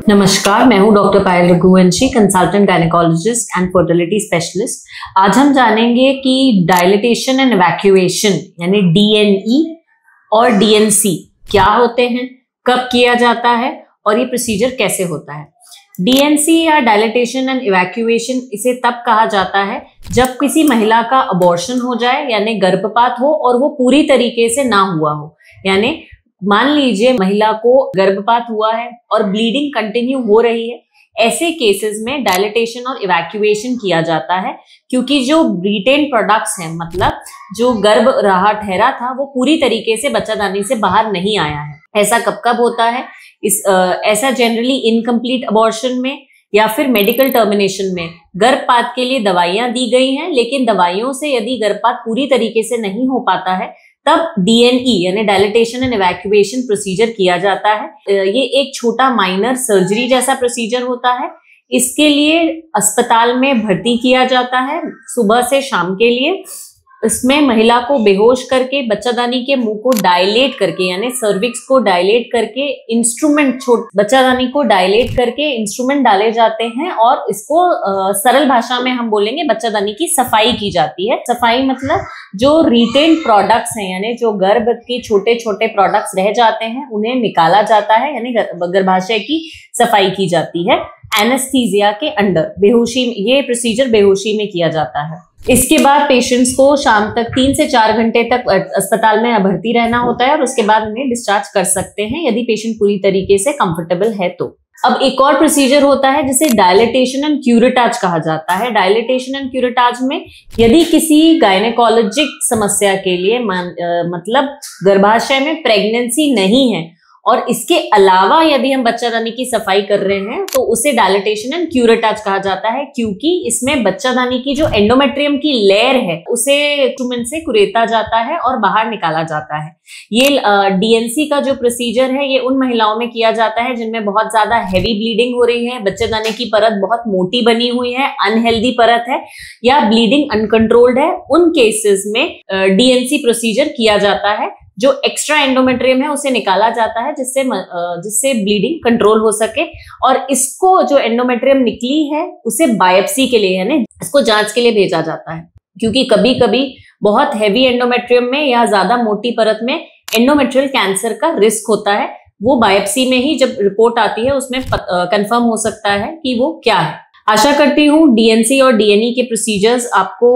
नमस्कार, मैं हूं doctor Payal Raghuvanshi, consultant gynaecologist and fertility specialist. आज हम जानेंगे कि डायलिटेशन एंड इवैक्यूएशन यानी DNE और DNC क्या होते हैं, कब किया जाता है और ये प्रोसीजर कैसे होता है। DNC या डायलिटेशन एंड इवैक्यूएशन इसे तब कहा जाता है जब किसी महिला का अबॉर्शन हो जाए यानी गर्भपात हो और वो पूरी तरीके से ना हुआ हो। यानी मान लीजिए महिला को गर्भपात हुआ है और ब्लीडिंग कंटिन्यू हो रही है, ऐसे केसेस में डायलिटेशन और इवैक्यूएशन किया जाता है क्योंकि जो रिटेन प्रोडक्ट्स हैं, मतलब जो गर्भ रहा ठहरा था, वो पूरी तरीके से बच्चादानी से बाहर नहीं आया है। ऐसा कब कब होता है? ऐसा जनरली इनकम्प्लीट अबॉर्शन में या फिर मेडिकल टर्मिनेशन में गर्भपात के लिए दवाइयां दी गई हैं, लेकिन दवाइयों से यदि गर्भपात पूरी तरीके से नहीं हो पाता है तब DNE यानी डायलिटेशन एंड इवैक्यूएशन प्रोसीजर किया जाता है। ये एक छोटा माइनर सर्जरी जैसा प्रोसीजर होता है। इसके लिए अस्पताल में भर्ती किया जाता है सुबह से शाम के लिए। इसमें महिला को बेहोश करके बच्चादानी के मुंह को डायलेट करके यानी सर्विक्स को डायलेट करके इंस्ट्रूमेंट बच्चादानी को डायलेट करके इंस्ट्रूमेंट डाले जाते हैं और इसको सरल भाषा में हम बोलेंगे बच्चादानी की सफाई की जाती है। सफाई मतलब जो रिटेन प्रोडक्ट्स हैं यानी जो गर्भ के छोटे छोटे प्रोडक्ट्स रह जाते हैं उन्हें निकाला जाता है, यानी गर्भाशय की सफाई की जाती है एनेस्थीसिया के अंडर। बेहोशी, ये प्रोसीजर बेहोशी में किया जाता है। इसके बाद पेशेंट्स को शाम तक 3 से 4 घंटे तक अस्पताल में भर्ती रहना होता है और उसके बाद उन्हें डिस्चार्ज कर सकते हैं यदि पेशेंट पूरी तरीके से कंफर्टेबल है तो। अब एक और प्रोसीजर होता है जिसे डायलिटेशन एंड क्यूरेटाज कहा जाता है। डायलिटेशन एंड क्यूरेटाज में यदि किसी गायनेकोलॉजिक समस्या के लिए मतलब गर्भाशय में प्रेगनेंसी नहीं है और इसके अलावा यदि हम बच्चादानी की सफाई कर रहे हैं तो उसे डायलिटेशन एंड क्यूरेटाज कहा जाता है, क्योंकि इसमें बच्चादानी की जो एंडोमेट्रियम की लेयर है उसे इंस्ट्रूमेंट से कुरेदा जाता है और बाहर निकाला जाता है। ये DNC का जो प्रोसीजर है ये उन महिलाओं में किया जाता है जिनमें बहुत ज्यादा हैवी ब्लीडिंग हो रही है, बच्चादानी की परत बहुत मोटी बनी हुई है, अनहेल्दी परत है या ब्लीडिंग अनकंट्रोल्ड है। उन केसेस में DNC प्रोसीजर किया जाता है। जो एक्स्ट्रा एंडोमेट्रियम है उसे निकाला जाता है जिससे ब्लीडिंग कंट्रोल हो सके, और इसको जो एंडोमेट्रियम निकली है उसे बायोप्सी के लिए यानी इसको जांच के लिए भेजा जाता है, क्योंकि कभी कभी बहुत हैवी एंडोमेट्रियम में या ज्यादा मोटी परत में एंडोमेट्रियल कैंसर का रिस्क होता है। वो बायोप्सी में ही जब रिपोर्ट आती है उसमें कंफर्म हो सकता है कि वो क्या है। आशा करती हूँ DNC और DNE के प्रोसीजर्स आपको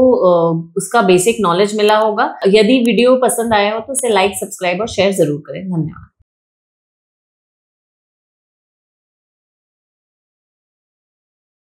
उसका बेसिक नॉलेज मिला होगा। यदि वीडियो पसंद आया हो तो उसे लाइक, सब्सक्राइब और शेयर जरूर करें। धन्यवाद।